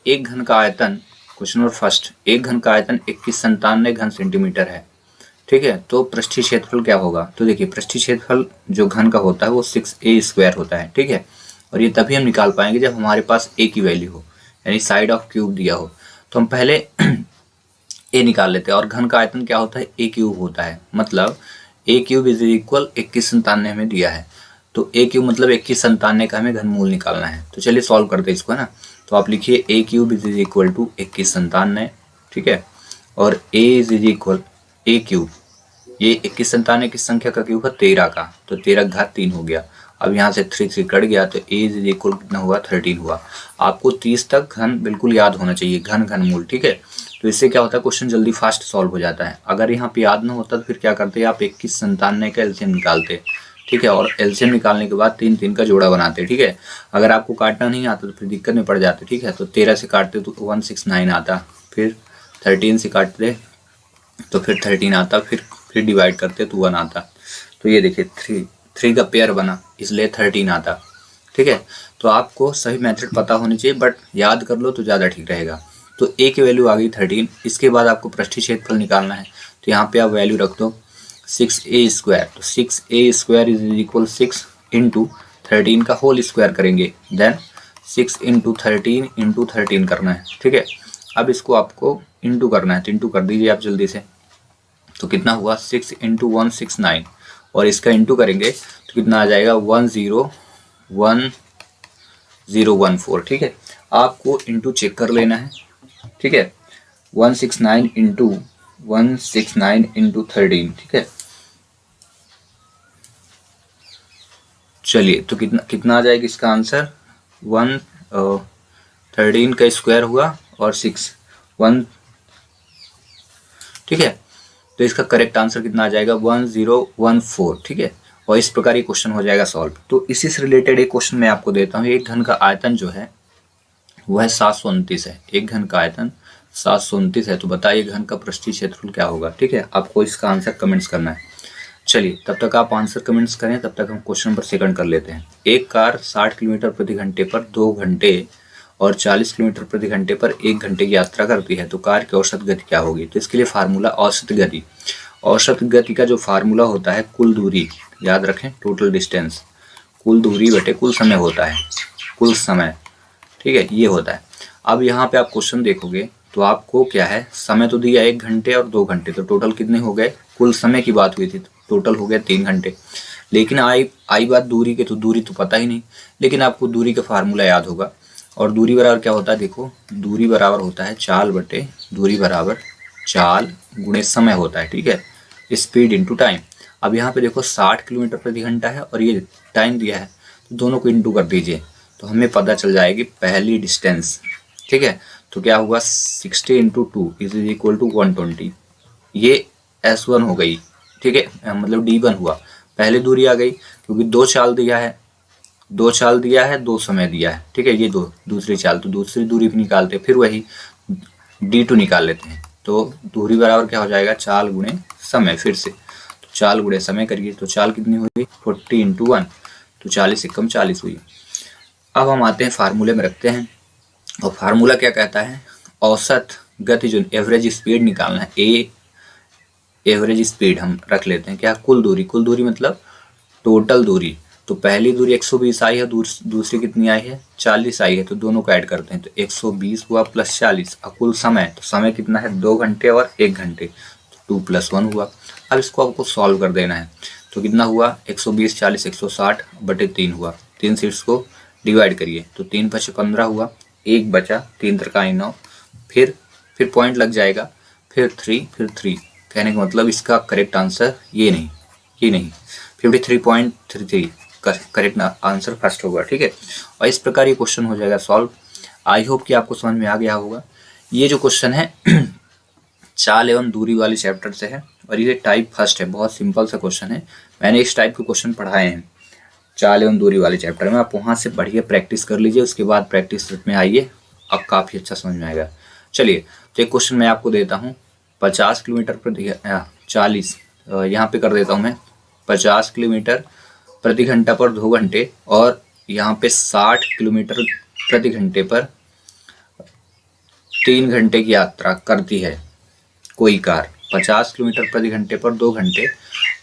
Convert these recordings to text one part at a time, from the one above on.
एक घन का आयतन, क्वेश्चन नंबर फर्स्ट, एक घन का आयतन 2197 घन सेंटीमीटर है, ठीक है। तो पृष्ठीय क्षेत्रफल क्या होगा? तो देखिए पृष्ठीय क्षेत्रफल जो घन का होता है वो 6a² होता है, ठीक है। और ये तभी हम निकाल पाएंगे जब हमारे पास a की वैल्यू हो, यानी साइड ऑफ क्यूब दिया हो। तो हम पहले a निकाल लेते हैं। और घन का आयतन क्या होता है? a³ होता है, मतलब a³ इज इक्वल 2197 हमें दिया है, तो a³ मतलब 2197 का हमें घनमूल निकालना है। तो चलिए सॉल्व करते हैं इसको, है ना। तो आप लिखिए a³ इज इक्वल टू 2197, ठीक है। और a इज इक्वल a³, ये 2197 किस संख्या का क्यूब है? 13 का, तो 13 घात 3 हो गया। अब यहाँ से 3 3 कट गया, तो a इज इक्वल कितना हुआ? 13 हुआ। आपको 30 तक घन बिल्कुल याद होना चाहिए, घन घनमूल, ठीक है। तो इससे क्या होता है, क्वेश्चन जल्दी फास्ट सॉल्व हो जाता है। अगर यहाँ पे याद ना होता तो फिर क्या करते, आप 2197 का एलसीएम निकालते, ठीक है। और एलसीएम निकालने के बाद 3 3 का जोड़ा बनाते, ठीक है। अगर आपको काटना नहीं आता तो फिर दिक्कत में पड़ जाते, ठीक है। तो 13 से काटते तो 169 आता, फिर 13 से काटते तो फिर 13 आता, फिर डिवाइड करते तो 1 आता। तो ये देखिए 3 का पेयर बना, इसलिए 13 आता, ठीक है। तो आपको सही मेथड पता होनी चाहिए, बट याद कर लो तो ज़्यादा ठीक रहेगा। तो a की वैल्यू आ गई 13। इसके बाद आपको पृष्ठीय क्षेत्रफल निकालना है, तो यहाँ पे आप वैल्यू रख दो 6a²। तो 6a² इज इक्वल 6 इंटू 13 का होल स्क्वायर करेंगे, देन 6 इंटू 13 करना है, ठीक है। अब इसको आपको इंटू करना है, तो इंटू कर दीजिए आप जल्दी से। तो कितना हुआ? 6 इंटू 169, और इसका इंटू करेंगे तो कितना आ जाएगा? 1014, ठीक है। आपको इंटू चेक कर लेना है, ठीक है। 169 इंटू 13, ठीक है। चलिए तो कितना आ जाएगा इसका आंसर? 13 का स्क्वायर हुआ और 1, ठीक है। तो इसका करेक्ट आंसर कितना आ जाएगा? 1014, ठीक है। और इस प्रकार ये क्वेश्चन हो जाएगा सॉल्व। तो इसी से रिलेटेड एक क्वेश्चन मैं आपको देता हूँ। एक घन का आयतन जो है वो है 729 है, एक घन का आयतन 729 है। तो बताइए घन का पृष्ठीय क्षेत्रफल क्या होगा, ठीक है। आपको इसका आंसर कमेंट्स करना है। चलिए तब तक आप आंसर कमेंट्स करें, तब तक हम क्वेश्चन नंबर सेकंड कर लेते हैं। एक कार 60 किलोमीटर प्रति घंटे पर 2 घंटे और 40 किलोमीटर प्रति घंटे पर 1 घंटे की यात्रा करती है, तो कार की औसत गति क्या होगी? तो इसके लिए फार्मूला औसत गति। औसत गति का जो फार्मूला होता है कुल दूरी, याद रखें, टोटल डिस्टेंस, कुल दूरी बटे कुल समय होता है, कुल समय, ठीक है, ये होता है। अब यहाँ पे आप क्वेश्चन देखोगे तो आपको क्या है, समय तो दिया 1 घंटे और 2 घंटे, तो टोटल कितने हो गए? कुल समय की बात हुई थी, तो टोटल हो गया 3 घंटे। लेकिन आई बात दूरी के, तो दूरी तो पता ही नहीं, लेकिन आपको दूरी का फार्मूला याद होगा। और दूरी बराबर क्या होता है? देखो दूरी बराबर होता है चाल बटे दूरी बराबर चाल गुणे समय होता है, ठीक है, स्पीड इंटू टाइम। अब यहाँ पे देखो 60 किलोमीटर प्रति घंटा है और ये टाइम दिया है, तो दोनों को इंटू कर दीजिए तो हमें पता चल जाएगी पहली डिस्टेंस, ठीक है। तो क्या हुआ? 60 इंटू 2 इज इक्वल टू 120, ये S1 हो गई, ठीक है, मतलब D1 हुआ, पहले दूरी आ गई, क्योंकि 2 चाल दिया है, 2 चाल दिया है, 2 समय दिया है, ठीक है, ये दूसरी चाल, तो दूसरी दूरी भी निकालते हैं, फिर वही D2 निकाल लेते हैं। तो दूरी बराबर क्या हो जाएगा? चाल गुणे समय, फिर से तो चाल गुणे समय करिए, तो चाल कितनी हुई? 40 इंटू 1, तो 40 से कम 40 हुई। अब हम आते हैं फार्मूले में रखते हैं, और फार्मूला क्या कहता है? औसत गति जो एवरेज स्पीड निकालना है, एवरेज स्पीड हम रख लेते हैं क्या? कुल दूरी मतलब टोटल दूरी। तो पहली दूरी 120 आई है, दूसरी कितनी आई है? 40 आई है, तो दोनों को ऐड करते हैं, तो 120 हुआ प्लस 40। और कुल समय, तो समय कितना है? 2 घंटे और 1 घंटे, तो 2 + 1 हुआ। अब इसको आपको सॉल्व कर देना है, तो कितना हुआ? 120 40 160 बटे 3 हुआ, 3 से इसको डिवाइड करिए, तो 3 × 5 = 15 हुआ, 1 बचा, 3 × 3 = 9, फिर पॉइंट लग जाएगा, फिर 3, कहने का मतलब इसका करेक्ट आंसर ये नहीं 53.33 करेक्ट आंसर फर्स्ट होगा, ठीक है। और इस प्रकार ये क्वेश्चन हो जाएगा सॉल्व। आई होप कि आपको समझ में आ गया होगा। ये जो क्वेश्चन है चाल एवं दूरी वाली चैप्टर से है, और ये टाइप फर्स्ट है, बहुत सिंपल सा क्वेश्चन है। मैंने इस टाइप के क्वेश्चन पढ़ाए हैं चाल एवं दूरी वाले चैप्टर में, आप वहाँ से बढ़िया प्रैक्टिस कर लीजिए, उसके बाद प्रैक्टिस में आइए, अब काफ़ी अच्छा समझ में आएगा। चलिए तो एक क्वेश्चन मैं आपको देता हूँ, 50 किलोमीटर प्रति 40 यहाँ पे कर देता हूँ मैं, 50 किलोमीटर प्रति घंटा पर 2 घंटे, और यहाँ पे 60 किलोमीटर प्रति घंटे पर 3 घंटे की यात्रा करती है कोई कार 50 किलोमीटर प्रति घंटे पर 2 घंटे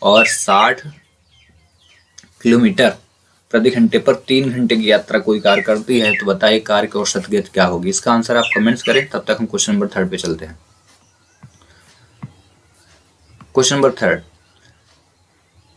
और 60 किलोमीटर प्रति घंटे पर 3 घंटे की यात्रा कोई कार करती है, तो बताइए कार की औसत गति क्या होगी। इसका आंसर आप कमेंट्स करें। तब तक हम क्वेश्चन नंबर 3 पे चलते हैं। क्वेश्चन नंबर 3,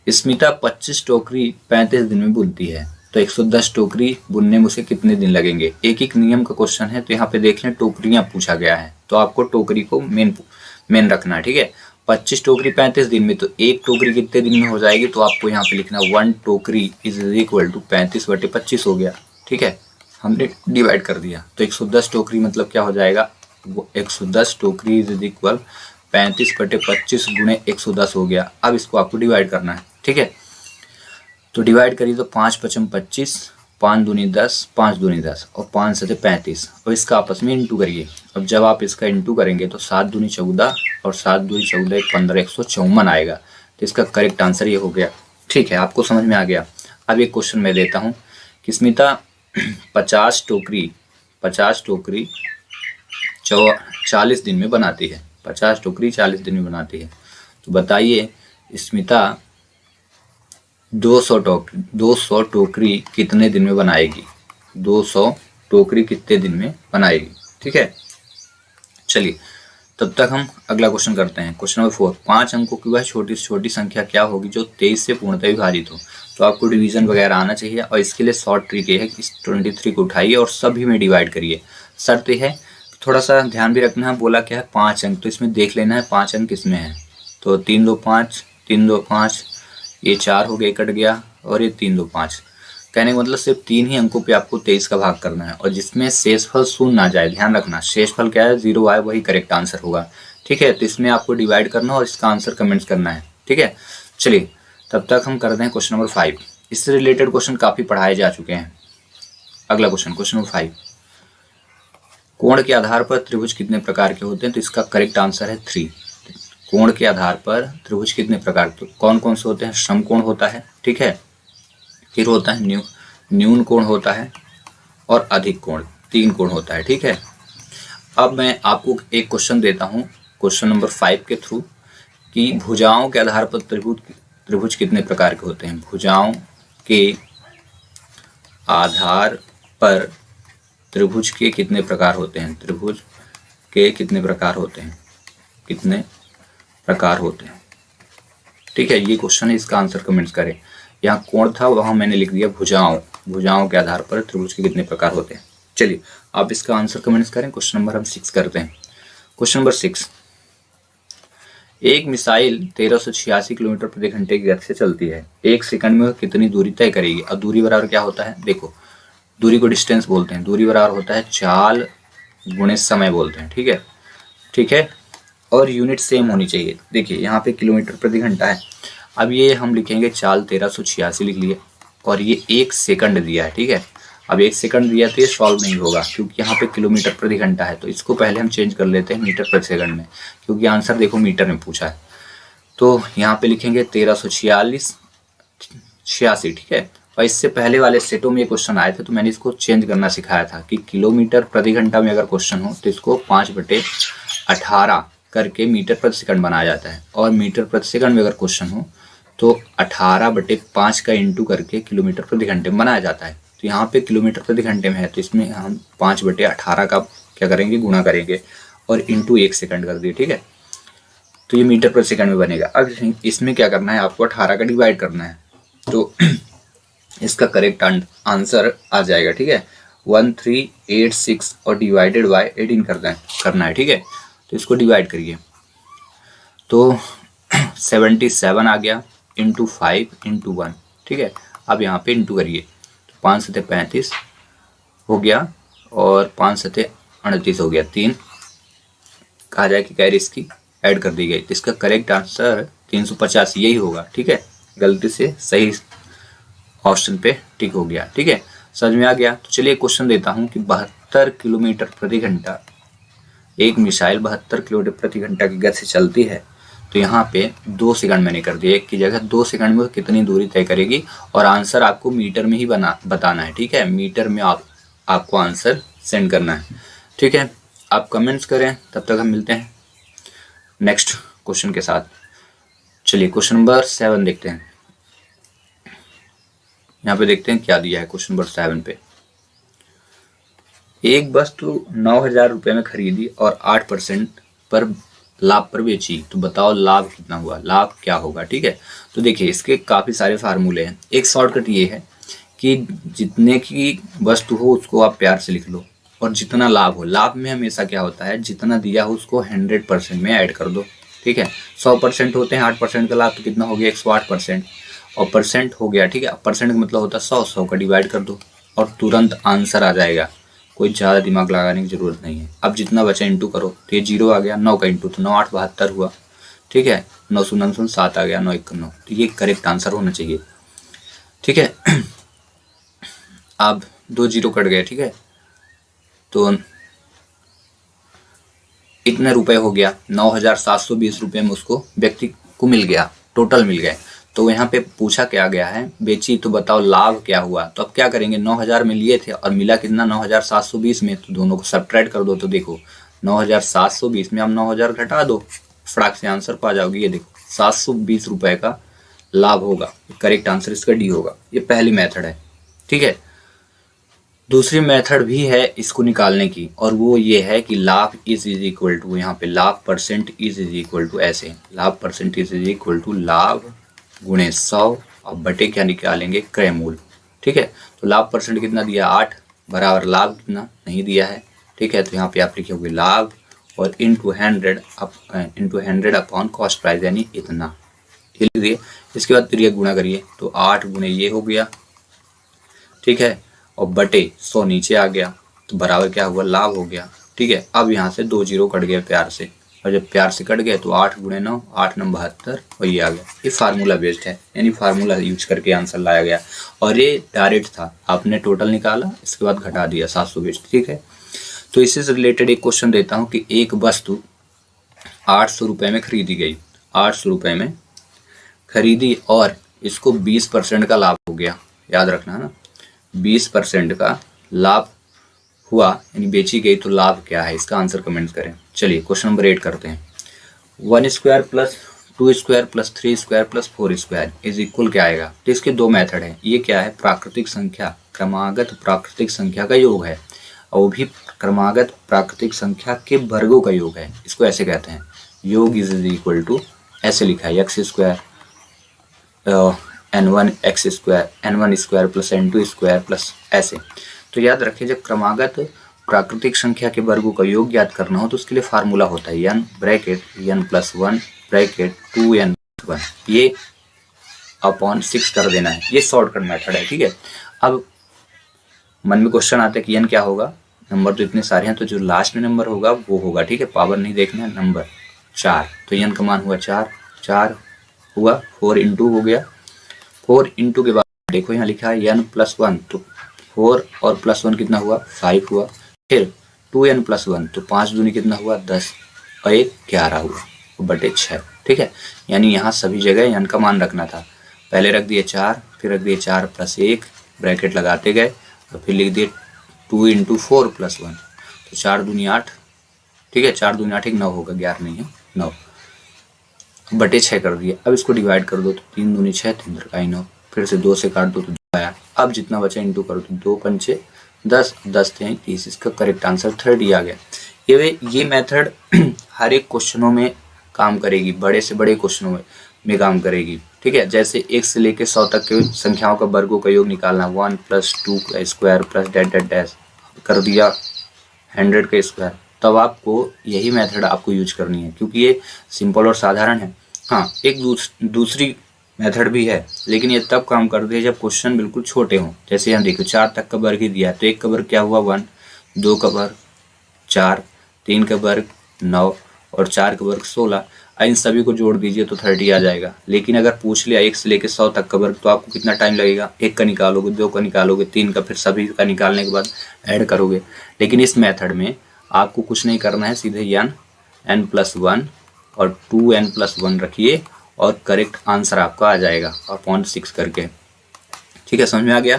स्मिता 25 टोकरी 35 दिन में बुनती है, तो 110 टोकरी बुनने में उसे कितने दिन लगेंगे। एक एक नियम का क्वेश्चन है, तो यहाँ पे देख लें टोकरियां पूछा गया है, तो आपको टोकरी को मेन रखना है, ठीक है। 25 टोकरी 35 दिन में, तो एक टोकरी कितने दिन में हो जाएगी, तो आपको यहाँ पे लिखना 1 टोकरी इज इक्वल टू 35/25 हो गया, ठीक है। हमने डिवाइड कर दिया, तो 110 टोकरी मतलब क्या हो जाएगा, 110 टोकरी इज इक्वल 35/25 गुणे 110 हो गया। अब इसको आपको डिवाइड करना है, ठीक है। तो डिवाइड करिए तो 5 5 25, 5 दूनी 10, 5 दूनी 10 और 5 से 35, और इसका आपस में इंटू करिए। अब जब आप इसका इंटू करेंगे तो 7 दूनी 14 और 7 दूनी 14 15 154 आएगा। तो इसका करेक्ट आंसर ये हो गया, ठीक है। आपको समझ में आ गया। अब एक क्वेश्चन मैं देता हूँ कि स्मिता 50 टोकरी 40 दिन में बनाती है। 50 टोकरी 40 दिन में बनाती है, तो बताइए स्मिता 200 टोकरी कितने दिन में बनाएगी। 200 टोकरी कितने दिन में बनाएगी, ठीक है। चलिए तब तक हम अगला क्वेश्चन करते हैं। क्वेश्चन नंबर 4, 5 अंकों की वह छोटी से छोटी संख्या क्या होगी जो 23 से पूर्णतः विभाजित हो। तो आपको डिवीजन वगैरह आना चाहिए, और इसके लिए शॉर्ट ट्रिक ये है कि 23 को उठाइए और सभी में डिवाइड करिए। शर्त यह है, थोड़ा सा ध्यान भी रखना है, बोला क्या है 5 अंक, तो इसमें देख लेना है 5 अंक किसमें है। तो 3 2 5, 3 2 5, ये 4 हो गया, कट गया, और ये 3 2 5। कहने का मतलब सिर्फ 3 ही अंकों पे आपको 23 का भाग करना है, और जिसमें शेषफल शून्य ना जाए, ध्यान रखना शेषफल क्या है 0 आए वही करेक्ट आंसर होगा, ठीक है। तो इसमें आपको डिवाइड करना और इसका आंसर कमेंट्स करना है, ठीक है। चलिए तब तक हम करते हैं क्वेश्चन नंबर 5। इससे रिलेटेड क्वेश्चन काफी पढ़ाए जा चुके हैं। अगला क्वेश्चन नंबर 5, कोण के आधार पर त्रिभुज कितने प्रकार के होते हैं। तो इसका करेक्ट आंसर है 3। कोण के आधार पर त्रिभुज कितने प्रकार के, कौन कौन से होते हैं। समकोण होता है, ठीक है, फिर होता है न्यून कोण होता है, और अधिक कोण, 3 कोण होता है, ठीक है। अब मैं आपको एक क्वेश्चन देता हूं क्वेश्चन नंबर 5 के थ्रू कि भुजाओं के आधार पर त्रिभुज कितने प्रकार के होते हैं। भुजाओं के आधार पर त्रिभुज के कितने प्रकार होते हैं। त्रिभुज के कितने प्रकार होते हैं, कितने प्रकार होते हैं, ठीक है। ये क्वेश्चन है, इसका आंसर कमेंट्स करें। यहाँ कोण था, वहां मैंने लिख दिया भुजाओं के आधार पर त्रिभुज के कितने प्रकार होते हैं। चलिए आप इसका आंसर कमेंट्स करें। क्वेश्चन नंबर हम 6 करते हैं। क्वेश्चन नंबर 6, एक मिसाइल 1386 किलोमीटर प्रति घंटे की गति से चलती है, 1 सेकंड में कितनी दूरी तय करेगी। अब दूरी बराबर क्या होता है, देखो दूरी को डिस्टेंस बोलते हैं, दूरी बराबर होता है चाल गुणे समय बोलते हैं, ठीक है, ठीक है। और यूनिट सेम होनी चाहिए। देखिए यहाँ पे किलोमीटर प्रति घंटा है, अब ये हम लिखेंगे चाल 1386 लिख लिए, और ये 1 सेकंड दिया है, ठीक है। अब 1 सेकंड दिया तो ये सॉल्व नहीं होगा, क्योंकि यहाँ पे किलोमीटर प्रति घंटा है, तो इसको पहले हम चेंज कर लेते हैं मीटर प्रति सेकंड में, क्योंकि आंसर देखो मीटर में पूछा है। तो यहाँ पे लिखेंगे 1386, ठीक है। और इससे पहले वाले सेटों में ये क्वेश्चन आए थे, तो मैंने इसको चेंज करना सिखाया था कि किलोमीटर प्रति घंटा में अगर क्वेश्चन हो तो इसको 5/18 करके मीटर प्रति सेकंड बनाया जाता है, और मीटर प्रति सेकंड में अगर क्वेश्चन हो तो 18/5 का इंटू करके किलोमीटर प्रति घंटे में बनाया जाता है। तो यहाँ पे किलोमीटर प्रति घंटे में है, तो इसमें हम 5/18 का क्या करेंगे, गुणा करेंगे, और इंटू 1 सेकंड कर दिए, ठीक है। तो ये मीटर प्रति सेकंड में बनेगा। अब इसमें क्या करना है, आपको 18 का डिवाइड करना है, तो इसका करेक्ट आंसर आ जाएगा, ठीक है। 1386 और डिवाइडेड बाय 18 करना है, ठीक है। तो इसको डिवाइड करिए तो 77 आ गया, इंटू 5 इंटू 1, ठीक है। अब यहाँ पे इंटू करिए तो 5 सते 35 हो गया, और 5 सते 38 हो गया, 3 कहा जाए कि कैरी इसकी ऐड कर दी गई। तो इसका करेक्ट आंसर 350 यही होगा, ठीक है। गलती से सही ऑप्शन पे टिक हो गया, ठीक है। समझ में आ गया। तो चलिए क्वेश्चन देता हूँ कि 72 किलोमीटर प्रति घंटा, एक मिसाइल 72 किलोमीटर प्रति घंटा की गति से चलती है, तो यहाँ पे 2 सेकंड मैंने कर दिया, एक की जगह 2 सेकंड में कितनी दूरी तय करेगी, और आंसर आपको मीटर में ही बताना है, ठीक है। मीटर में आपको आंसर सेंड करना है, ठीक है। आप कमेंट्स करें, तब तक हम मिलते हैं नेक्स्ट क्वेश्चन के साथ। चलिए क्वेश्चन नंबर 7 देखते हैं। यहाँ पे देखते हैं क्या दिया है क्वेश्चन नंबर 7 पे। एक वस्तु 9,000 रुपये में खरीदी और 8% पर लाभ पर बेची, तो बताओ लाभ कितना हुआ, लाभ क्या होगा। ठीक है, तो देखिए इसके काफ़ी सारे फार्मूले हैं। एक शॉर्टकट ये है कि जितने की वस्तु हो उसको आप प्यार से लिख लो, और जितना लाभ हो, लाभ में हमेशा क्या होता है, जितना दिया हो उसको 100% में ऐड कर दो। ठीक है, 100% होते हैं, 8% का लाभ तो कितना हो गया 108%, और परसेंट हो गया। ठीक है, परसेंट का मतलब होता है 100 का डिवाइड कर दो और तुरंत आंसर आ जाएगा, कोई ज़्यादा दिमाग लगाने की ज़रूरत नहीं है। अब जितना बचा इंटू करो, तो ये 0 आ गया, 9 का इंटू, तो 9 8 72 हुआ। ठीक है, 9 शून्य 7 आ गया, 9 1 9, तो ये करेक्ट आंसर होना चाहिए। ठीक है, अब 2 0 कट गए। ठीक है, तो इतने रुपए हो गया, 9,720 रुपये में उसको व्यक्ति को मिल गया, टोटल मिल गए। तो यहाँ पे पूछा क्या गया है, बेची तो बताओ लाभ क्या हुआ। तो अब क्या करेंगे, 9,000 में लिए थे और मिला कितना 9,720 में, तो दोनों को सब्ट्रैक्ट कर दो। तो देखो 9,720 में आप 9,000 घटा दो, फटाक से आंसर पा जाओगे। ये देखो 720 रुपये का लाभ होगा, करेक्ट आंसर इसका डी होगा। ये पहली मेथड है। ठीक है, दूसरी मेथड भी है इसको निकालने की, और वो ये है कि लाभ इज इक्वल टू, यहाँ पे लाभ परसेंट इज इक्वल टू, ऐसे लाभ परसेंट इज इक्वल टू लाभ गुणे 100 और बटे क्या निकालेंगे, क्रय मूल। ठीक है, तो लाभ परसेंट कितना दिया 8 बराबर लाभ कितना नहीं दिया है। ठीक है, तो यहाँ पे आप लिखोगे लाभ और इंटू 100 अपॉन कॉस्ट प्राइस, यानी इतना, ये लिख दिए। इसके बाद फिर ये गुणा करिए, तो 8 गुणे ये हो गया। ठीक है, और बटे 100 नीचे आ गया, तो बराबर क्या हुआ, लाभ हो गया। ठीक है, अब यहाँ से 2 0 कट गए प्यार से, और जब प्यार से कट गए तो 8 गुणे 9 8 9 72, और ये आ गया। ये फार्मूला बेस्ड है, यानी फार्मूला यूज करके आंसर लाया गया, और ये डायरेक्ट था, आपने टोटल निकाला इसके बाद घटा दिया 720। ठीक है, तो इससे रिलेटेड एक क्वेश्चन देता हूँ कि एक वस्तु 800 रुपये में खरीदी गई, 800 रुपये में खरीदी और इसको 20% का लाभ हो गया, याद रखना ना, 20% का लाभ हुआ, यानी बेची गई, तो लाभ क्या है, इसका आंसर कमेंट करें। चलिए क्वेश्चन नंबर 8 करते हैं। 1 square plus 2 square plus 3 square plus 4 square is equal क्या आएगा। तो इसके दो मेथड है। ये क्या है, प्राकृतिक संख्या, क्रमागत प्राकृतिक संख्या का योग है, और वो भी क्रमागत प्राकृतिक संख्या के वर्गों का योग है। इसको ऐसे कहते हैं, योग इज इक्वल टू, ऐसे लिखा है, x square n1 x square n1 square plus n2 square plus, ऐसे। तो याद रखिए, जब क्रमागत प्राकृतिक संख्या के वर्गों का योग ज्ञात करना हो तो उसके लिए फार्मूला होता है n bracket n plus 1 bracket 2n+1, ये अपॉन 6 कर देना है। ये शॉर्टकट मेथड है। ठीक है, अब मन में क्वेश्चन आता है कि n क्या होगा, नंबर तो इतने सारे हैं, तो जो लास्ट में नंबर होगा वो होगा। ठीक है, पावर नहीं देखना है, नंबर 4, तो n का मान हुआ 4, 4 हुआ, 4 इंटू हो गया, 4 इंटू के बाद देखो यहाँ लिखा है n+1, तो 4 और +1 कितना हुआ 5 हुआ, फिर 2n+1, तो 5 दूनी कितना हुआ 10 और 1 11 हुआ, बटे 6। ठीक है, यानी यहाँ सभी जगह n का मान रखना था। पहले रख दिए 4, फिर रख दिए 4 + 1 ब्रैकेट लगाते गए, और फिर लिख दिए 2 इंटू 4 + 1, तो 4 दूनी 8। ठीक है, 4 दूनी 8 9 होगा, 11 नहीं है 9, बटे 6 कर दिया। अब इसको डिवाइड कर दो, तो 3 दूनी 6 3 3 9, फिर से 2 से काट दो तो 2 आया। अब जितना बचा इंटू करो, तो 2 पंचे 10, 10 × 30, इसका करेक्ट आंसर 30 आ गया। ये मेथड हर एक क्वेश्चनों में काम करेगी, बड़े से बड़े क्वेश्चनों में काम करेगी। ठीक है, जैसे 1 से लेकर 100 तक के संख्याओं का वर्गों का योग निकालना, 1 + 2 का स्क्वायर प्लस डैश कर दिया 100 का स्क्वायर, तब आपको यही मेथड आपको यूज करनी है, क्योंकि ये सिंपल और साधारण है। हाँ, एक दूसरी मेथड भी है, लेकिन ये तब काम करती है जब क्वेश्चन बिल्कुल छोटे हों। जैसे यहाँ देखो 4 तक का वर्ग ही दिया है, तो 1 का वर्ग क्या हुआ 1, 2 का वर्ग 4, 3 का वर्ग 9 और 4 का वर्ग 16। इन सभी को जोड़ दीजिए तो 30 आ जाएगा। लेकिन अगर पूछ लिया 1 से लेकर 100 तक का वर्ग, तो आपको कितना टाइम लगेगा, 1 का निकालोगे, 2 का निकालोगे, 3 का, फिर सभी का निकालने के बाद ऐड करोगे। लेकिन इस मेथड में आपको कुछ नहीं करना है, सीधे n+1 और 2n+1 रखिए और करेक्ट आंसर आपका आ जाएगा अपॉन 6 करके। ठीक है, समझ में आ गया।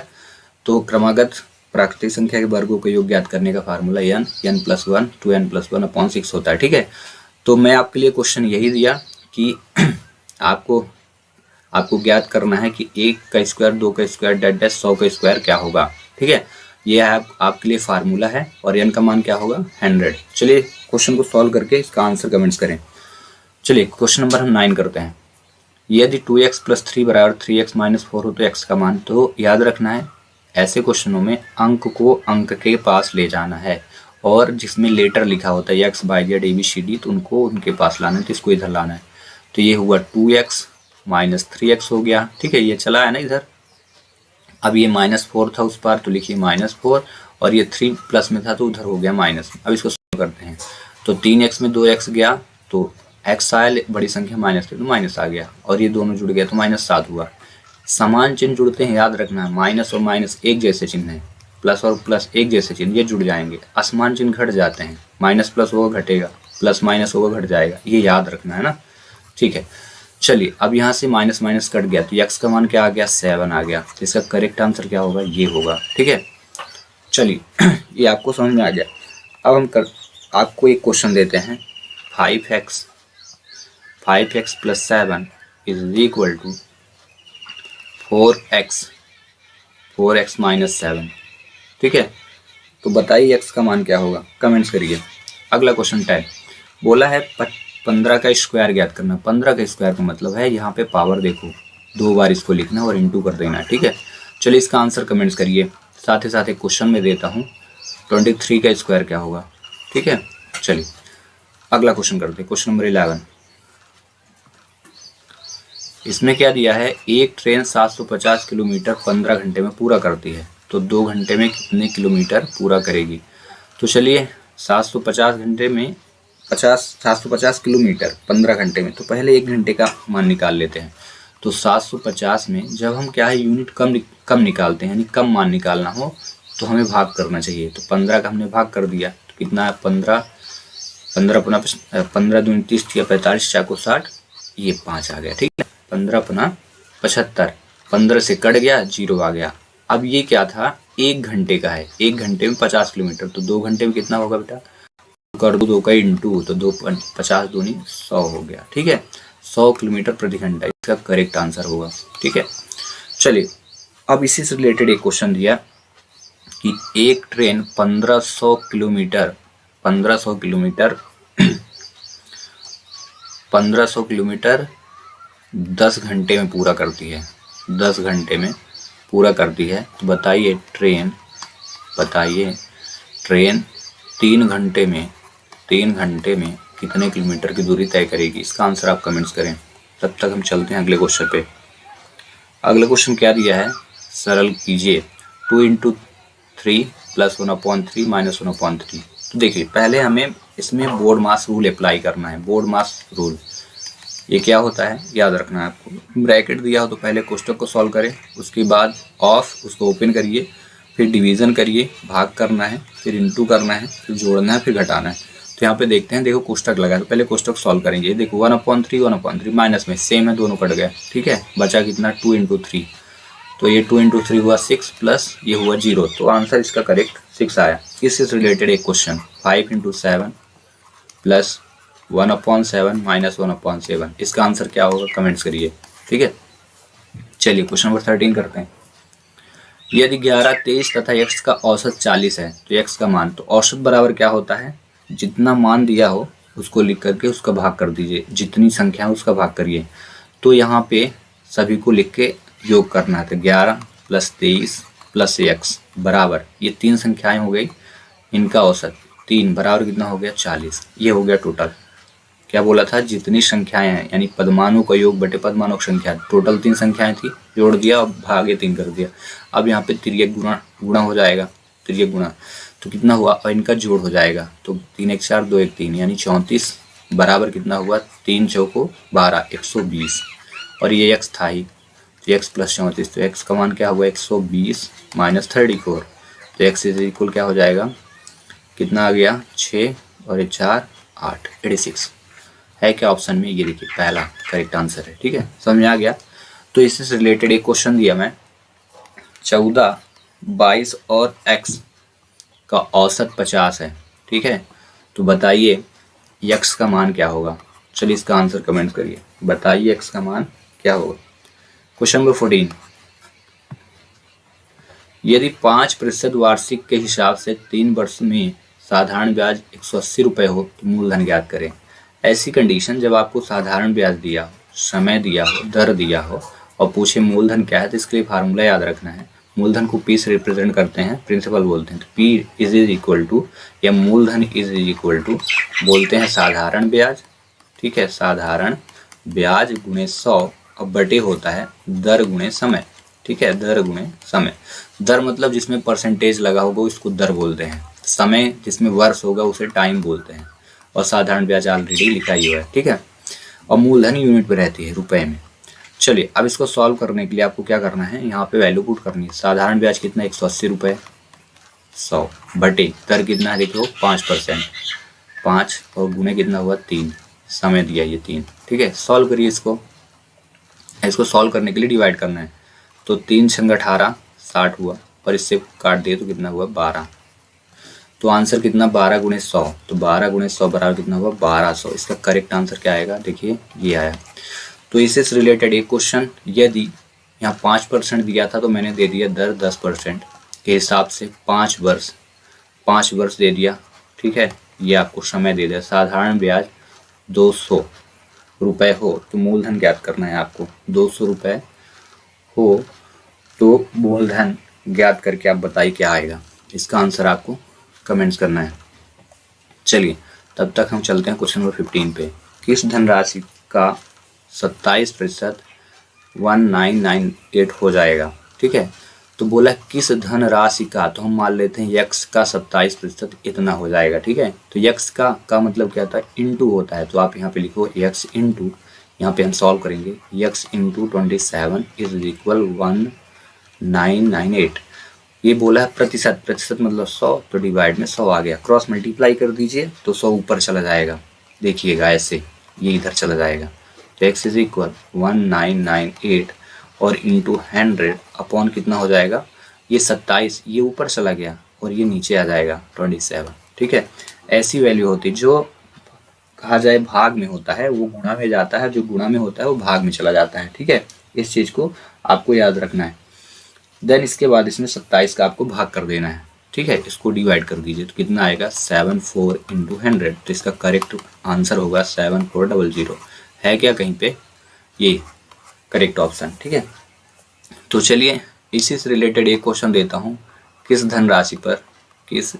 तो क्रमागत प्राकृतिक संख्या के वर्गों का योग ज्ञात करने का फार्मूला n+1 2n+1/6 होता है। ठीक है, तो मैं आपके लिए क्वेश्चन यही दिया कि आपको ज्ञात करना है कि 1 का स्क्वायर, 2 का स्क्वायर, डैट डैश 100 का स्क्वायर क्या होगा। ठीक है, ये आपके लिए फार्मूला है और n का मान क्या होगा 100। चलिए क्वेश्चन को सॉल्व करके इसका आंसर कमेंट्स करें। चलिए क्वेश्चन नंबर हम 9 करते हैं। यदि 2x + 3 = 3x - 4 हो तो x का मान, तो याद रखना है ऐसे क्वेश्चनों में अंक को अंक के पास ले जाना है और जिसमें लेटर लिखा होता है x, y, z, ABCD तो उनको उनके पास लाना है, तो इसको इधर लाना है। तो ये हुआ 2x - 3x हो गया। ठीक है, ये चला है ना इधर। अब ये -4 था उस पार तो लिखिए -4 और ये 3 प्लस में था तो उधर हो गया माइनस। अब इसको सॉल्व करते हैं तो 3x में 2x गया तो x आया, बड़ी संख्या माइनस थी तो माइनस आ गया और ये दोनों जुड़ गया तो -7 हुआ। समान चिन्ह जुड़ते हैं, याद रखना है माइनस और माइनस एक जैसे चिन्ह है, प्लस और प्लस एक जैसे चिन्ह, ये जुड़ जाएंगे। असमान चिन्ह घट जाते हैं, माइनस प्लस होगा घटेगा, प्लस माइनस होगा घट जाएगा, ये याद रखना है ना। ठीक है, चलिए अब यहाँ से माइनस माइनस कट गया तो x का मान क्या आ गया 7 आ गया। तो इसका करेक्ट आंसर क्या होगा, ये होगा। ठीक है, चलिए ये आपको समझ में आ गया। अब हम आपको एक क्वेश्चन देते हैं 5x + 7 = 4x - 7। ठीक है, तो बताइए x का मान क्या होगा, कमेंट्स करिए। अगला क्वेश्चन 10 बोला है 15 का स्क्वायर ज्ञात करना। 15 का स्क्वायर का मतलब है यहाँ पे पावर देखो 2 बार इसको लिखना और इंटू कर देना। ठीक है, चलिए इसका आंसर कमेंट्स करिए। साथ ही साथ एक क्वेश्चन में देता हूँ 23 का स्क्वायर क्या होगा। ठीक है, चलिए अगला क्वेश्चन करते हैं, क्वेश्चन नंबर 11। इसमें क्या दिया है, एक ट्रेन 750 किलोमीटर 15 घंटे में पूरा करती है तो 2 घंटे में कितने किलोमीटर पूरा करेगी। तो चलिए 750 किलोमीटर 15 घंटे में, तो पहले 1 घंटे का मान निकाल लेते हैं। तो 750 में जब हम क्या है यूनिट कम निकालते हैं, यानी कम मान निकालना हो तो हमें भाग करना चाहिए। तो 15 का हमने भाग कर दिया तो कितना है 15 दूनी 30 या 45 चाको 60, ये 5 आ गया। ठीक है, 15 × 5 = 75, 15 से कट गया 0 आ गया। अब ये क्या था 1 घंटे का है, 1 घंटे में 50 किलोमीटर, तो 2 घंटे में कितना होगा बेटा, कर दो 2 का इंटू, तो 2 50 दूनी 100 हो गया। ठीक है, 100 किलोमीटर प्रति घंटा इसका करेक्ट आंसर होगा। ठीक है, चलिए अब इसी से रिलेटेड एक क्वेश्चन दिया कि एक ट्रेन 1500 किलोमीटर 10 घंटे में पूरा करती है, 10 घंटे में पूरा करती है। तो बताइए ट्रेन 3 घंटे में कितने किलोमीटर की दूरी तय करेगी। इसका आंसर आप कमेंट्स करें। तब तक हम चलते हैं अगले क्वेश्चन पे। अगला क्वेश्चन क्या दिया है, सरल कीजिए 2 × 3 + 1/3 - 1/3। तो देखिए पहले हमें इसमें बोर्ड मास रूल अप्लाई करना है। बोर्ड मास रूल ये क्या होता है याद रखना है आपको। ब्रैकेट दिया हो तो पहले कोष्ठक को सॉल्व करें, उसके बाद ऑफ उसको ओपन करिए, फिर डिवीज़न करिए, भाग करना है, फिर इंटू करना है, फिर जोड़ना है, फिर घटाना है। तो यहाँ पे देखते हैं, देखो कोष्ठक लगा है तो पहले कोष्ठक सॉल्व करेंगे। देखो 1/3 माइनस में सेम है, दोनों कट गए। ठीक है, बचा कितना 2 × 3, तो ये 2 × 3 हुआ 6 प्लस ये हुआ 0, तो आंसर इसका करेक्ट 6 आया। इससे रिलेटेड एक क्वेश्चन 5 × 7 + 1/7 - 1/7, इसका आंसर क्या होगा कमेंट्स करिए। ठीक है, चलिए क्वेश्चन नंबर 13 करते हैं। यदि 11, 23 तथा x का औसत 40 है तो x का मान, तो औसत बराबर क्या होता है, जितना मान दिया हो उसको लिख करके उसका भाग कर दीजिए, जितनी संख्या है उसका भाग करिए। तो यहाँ पे सभी को लिख के योग करना है। तो 11 + 23 + x बराबर, ये 3 संख्याएं हो गई, इनका औसत 3 बराबर कितना हो गया 40। ये हो गया टोटल। क्या बोला था, जितनी संख्याएं हैं यानी पदमानों का योग बटे पदमानों की संख्या, टोटल 3 संख्याएं थी, जोड़ दिया और भागे 3 कर दिया। अब यहाँ पे तिर्यक गुणा हो जाएगा, तिर्यक गुणा तो कितना हुआ, और इनका जोड़ हो जाएगा। तो 3 × 1 = 4, 2 × 1 = 3 यानी 34 बराबर कितना हुआ 3 × 4 = 12, 120। और ये x था ही, तो x + 34, तो x का मान क्या हुआ 120 - 34, तो x = क्या हो जाएगा, कितना आ गया 6 और 4 8, 86 है क्या ऑप्शन में, ये देखिए पहला करेक्ट आंसर है। ठीक है, समझ में आ गया। तो इससे रिलेटेड एक क्वेश्चन दिया मैं 14 22 और x का औसत 50 है, ठीक है। तो बताइए x का मान क्या होगा। चलिए इसका आंसर कमेंट करिए, बताइए x का मान क्या होगा। क्वेश्चन नंबर 14, यदि 5% वार्षिक के हिसाब से 3 वर्ष में साधारण ब्याज 180 रुपये हो तो मूलधन ज्ञात करें। ऐसी कंडीशन जब आपको साधारण ब्याज दिया हो, समय दिया हो, दर दिया हो और पूछे मूलधन क्या है, तो इसके लिए फार्मूला याद रखना है। मूलधन को P से रिप्रेजेंट करते हैं, प्रिंसिपल बोलते हैं। तो P इज इक्वल टू या मूलधन इज इक्वल टू बोलते हैं साधारण ब्याज, ठीक है, साधारण ब्याज गुणे 100 और बटे होता है दर गुणे समय, ठीक है, दर गुणे समय। दर मतलब जिसमें परसेंटेज लगा होगा उसको दर बोलते हैं, समय जिसमें वर्ष होगा उसे टाइम बोलते हैं, और साधारण ब्याज ऑलरेडी लिखा ही हुआ है, ठीक है। और मूलधन यूनिट में रहती है, रुपए में। चलिए अब इसको सॉल्व करने के लिए आपको क्या करना है, यहाँ पे वैल्यू पुट करनी है। साधारण ब्याज कितना, 180 रुपये, 100 बटे दर कितना है देखो 5%, 5 और गुणे कितना हुआ 3, समय दिया ये 3, ठीक है। सॉल्व करिए इसको सॉल्व करने के लिए डिवाइड करना है। तो 3 छंग 18 60 हुआ, और इससे काट दिए तो कितना हुआ 12। तो आंसर कितना 12 गुणे 100, तो 12 गुणे 100 बराबर कितना हुआ 1200। इसका करेक्ट आंसर क्या आएगा, देखिए ये आया। तो इससे रिलेटेड एक क्वेश्चन, यदि यहाँ 5% दिया था तो मैंने दे दिया दर 10% के हिसाब से 5 वर्ष दे दिया, ठीक है। ये आपको समय दे दिया। साधारण ब्याज 200 रुपये हो तो मूलधन ज्ञात करना है आपको। 200 रुपये हो तो मूलधन ज्ञात करके आप बताइए क्या आएगा। इसका आंसर आपको कमेंट्स करना है। चलिए तब तक हम चलते हैं क्वेश्चन नंबर 15 पे। किस धनराशि का 27% 1998 हो जाएगा, ठीक है। तो बोला किस धनराशि का, तो हम मान लेते हैं x का 27% इतना हो जाएगा, ठीक है। तो x का मतलब क्या होता है, इंटू होता है। तो आप यहाँ पे लिखो x इंटू, यहाँ पे हम सॉल्व करेंगे, x इंटू 27 इज इक्वल 1998। ये बोला है प्रतिशत, प्रतिशत मतलब 100, तो डिवाइड में 100 आ गया। क्रॉस मल्टीप्लाई कर दीजिए तो 100 ऊपर चला जाएगा, देखिएगा ऐसे ये इधर चला जाएगा। तो x इज इक्वल 1998 और इंटू 100 अपॉन कितना हो जाएगा, ये 27, ये ऊपर चला गया और ये नीचे आ जाएगा 27, ठीक है। ऐसी वैल्यू होती है, जो कहा जाए भाग में होता है वो गुणा में जाता है, जो गुणा में होता है वो भाग में चला जाता है, ठीक है। इस चीज़ को आपको याद रखना है। देन इसके बाद इसमें 27 का आपको भाग कर देना है, ठीक है। इसको डिवाइड कर दीजिए तो कितना आएगा 74 इंटू 100। तो इसका करेक्ट आंसर होगा 7400। है क्या कहीं पे, ये करेक्ट ऑप्शन, ठीक है। तो चलिए इसी से रिलेटेड एक क्वेश्चन देता हूँ। किस धनराशि पर, किस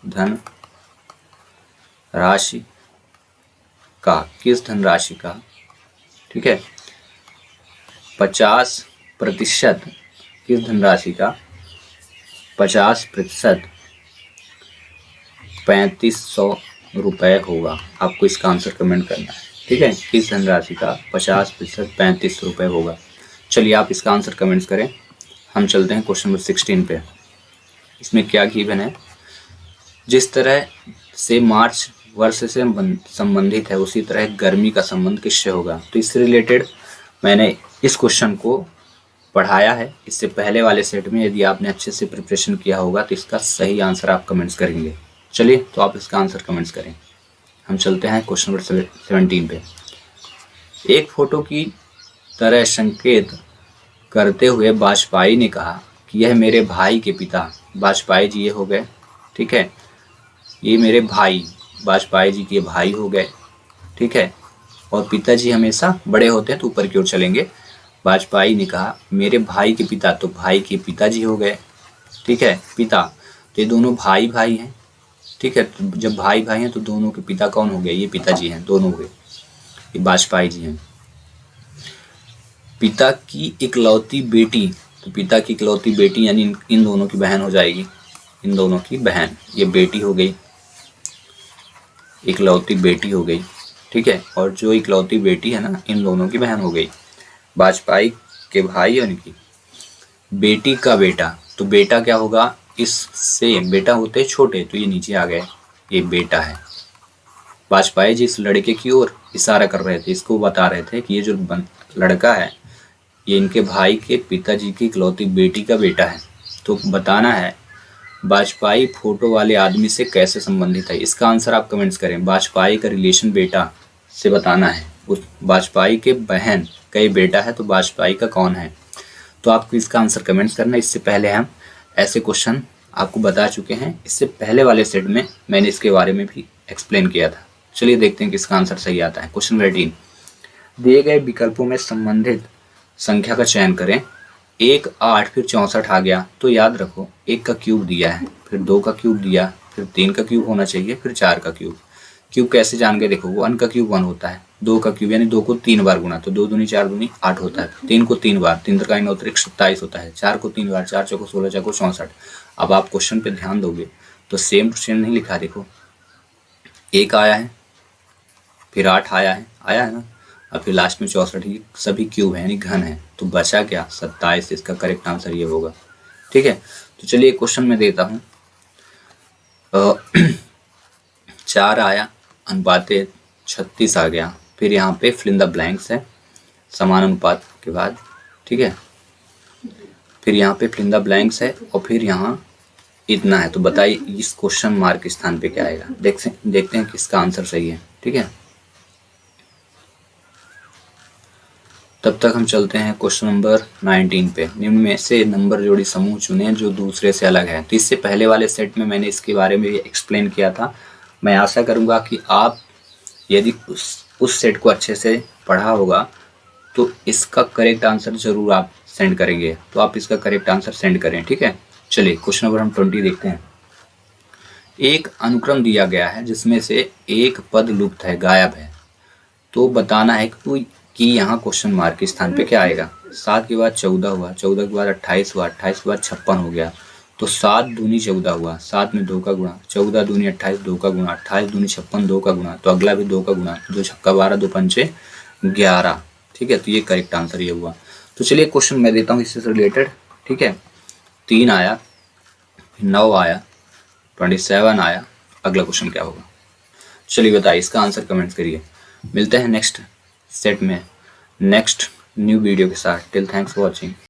धनराशि का, ठीक है, 50%, किस धनराशि का 50% 3500 रुपये होगा। आपको इसका आंसर कमेंट करना है, ठीक है। किस धनराशि का 50% 3500 रुपये होगा। चलिए आप इसका आंसर कमेंट्स करें। हम चलते हैं क्वेश्चन नंबर 16 पे। इसमें क्या गिवन है, जिस तरह से मार्च वर्ष से संबंधित है उसी तरह गर्मी का संबंध किससे होगा। तो इससे रिलेटेड मैंने इस क्वेश्चन को पढ़ाया है इससे पहले वाले सेट में। यदि आपने अच्छे से प्रिपरेशन किया होगा तो इसका सही आंसर आप कमेंट्स करेंगे। चलिए तो आप इसका आंसर कमेंट्स करें। हम चलते हैं क्वेश्चन नंबर 17 पे। एक फोटो की तरह संकेत करते हुए वाजपेयी ने कहा कि यह मेरे भाई के पिता, वाजपेयी जी ये हो गए, ठीक है, ये मेरे भाई, वाजपेयी जी के भाई हो गए, ठीक है। और पिताजी हमेशा बड़े होते हैं तो ऊपर की ओर चलेंगे। वाजपेयी ने कहा मेरे भाई के पिता, तो भाई के पिताजी हो गए, ठीक है, पिता। तो ये दोनों भाई भाई हैं, ठीक है। तो जब भाई भाई हैं तो दोनों के पिता कौन हो गए, ये पिताजी हैं, दोनों हुए, ये वाजपेयी जी हैं। पिता की इकलौती बेटी, तो पिता की इकलौती बेटी यानी इन दोनों की बहन हो जाएगी, इन दोनों की बहन, ये बेटी हो गई, इकलौती बेटी हो गई, ठीक है। और जो इकलौती बेटी है ना, इन दोनों की बहन हो गई। वाजपेयी के भाई यानी कि बेटी का बेटा, तो बेटा क्या होगा, इससे बेटा होते छोटे, तो ये नीचे आ गए, ये बेटा है। वाजपेयी जी इस लड़के की ओर इशारा कर रहे थे, इसको बता रहे थे कि ये जो लड़का है ये इनके भाई के पिताजी की इकलौती बेटी का बेटा है, तो बताना है वाजपेयी फोटो वाले आदमी से कैसे संबंधित है। इसका आंसर आप कमेंट्स करें। वाजपेयी का रिलेशन बेटा से बताना है। उस वाजपेयी के बहन का ये बेटा है, तो वाजपेयी का कौन है, तो आपको इसका आंसर कमेंट्स करना। इससे पहले हम ऐसे क्वेश्चन आपको बता चुके हैं। इससे पहले वाले सेट में मैंने इसके बारे में भी एक्सप्लेन किया था। चलिए देखते हैं किसका आंसर सही आता है। क्वेश्चन 18, दिए गए विकल्पों में संबंधित संख्या का चयन करें। 1 8 फिर 64 आ गया, तो याद रखो 1 का क्यूब दिया है, फिर 2 का क्यूब दिया, फिर 3 का क्यूब होना चाहिए, फिर 4 का क्यूब। क्यूब कैसे जान गए, देखो 1 का क्यूब 1 होता है, 2 का क्यूब यानी 2 को 3 बार गुना, तो 2 दूनी 4 दूनी 8 होता है। 3 को 3 बार, 3 का 9 27 होता है। 4 को 3 बार, 4 चौको 16, चौको 64। अब आप क्वेश्चन पे ध्यान दोगे तो सेम टू सेम नहीं लिखा, देखो 1 आया है, फिर 8 आया है ना, और फिर लास्ट में 64। ही सभी क्यूब है यानी घन है, तो बचा क्या 27। इसका करेक्ट आंसर ये होगा। ठीक है, तो चलिए क्वेश्चन में देता हूँ। 4 आया, अनुपाते 36 आ गया, फिर यहाँ पे फिल इन द ब्लैंक्स है समान अनुपात के बाद। ठीक है, फिर यहाँ पे फिल इन द ब्लैंक्स है और फिर यहाँ इतना है, तो बताइए इस क्वेश्चन मार्क के स्थान पे क्या आएगा। देखते हैं किसका आंसर सही है। ठीक है, तब तक हम चलते हैं क्वेश्चन नंबर 19 पे। निम्न में से नंबर जोड़ी समूह चुनें जो दूसरे से अलग है। तो इससे पहले वाले सेट में मैंने इसके बारे में एक्सप्लेन किया था। मैं आशा करूंगा कि आप यदि उस सेट को अच्छे से पढ़ा होगा तो इसका करेक्ट आंसर जरूर आप सेंड करेंगे। तो आप इसका करेक्ट आंसर सेंड करें। ठीक है, चलिए क्वेश्चन नंबर हम 20 देखते हैं। एक अनुक्रम दिया गया है जिसमें से एक पद लुप्त है, गायब है, तो बताना है कि यहाँ क्वेश्चन मार्क के स्थान पे क्या आएगा। 7 के बाद 14 हुआ, 14 के बाद 28 हुआ, 28 के बाद 56 हो गया, तो 7 दूनी 14 हुआ, 7 में 2 का गुणा, 14 दूनी 28 2 का गुणा, 28 दूनी 56 2 का गुणा, तो अगला भी 2 का गुणा, 2 छक्का 12, 2 पंचे 11। ठीक है, तो ये करेक्ट आंसर ये हुआ। तो चलिए क्वेश्चन मैं देता हूँ इससे रिलेटेड। ठीक है, 3 आया, 9 आया, 27 आया, अगला क्वेश्चन क्या होगा चलिए बताइए। इसका आंसर कमेंट्स करिए। मिलते हैं नेक्स्ट सेट में नेक्स्ट न्यू वीडियो के साथ। Till thanks for watching.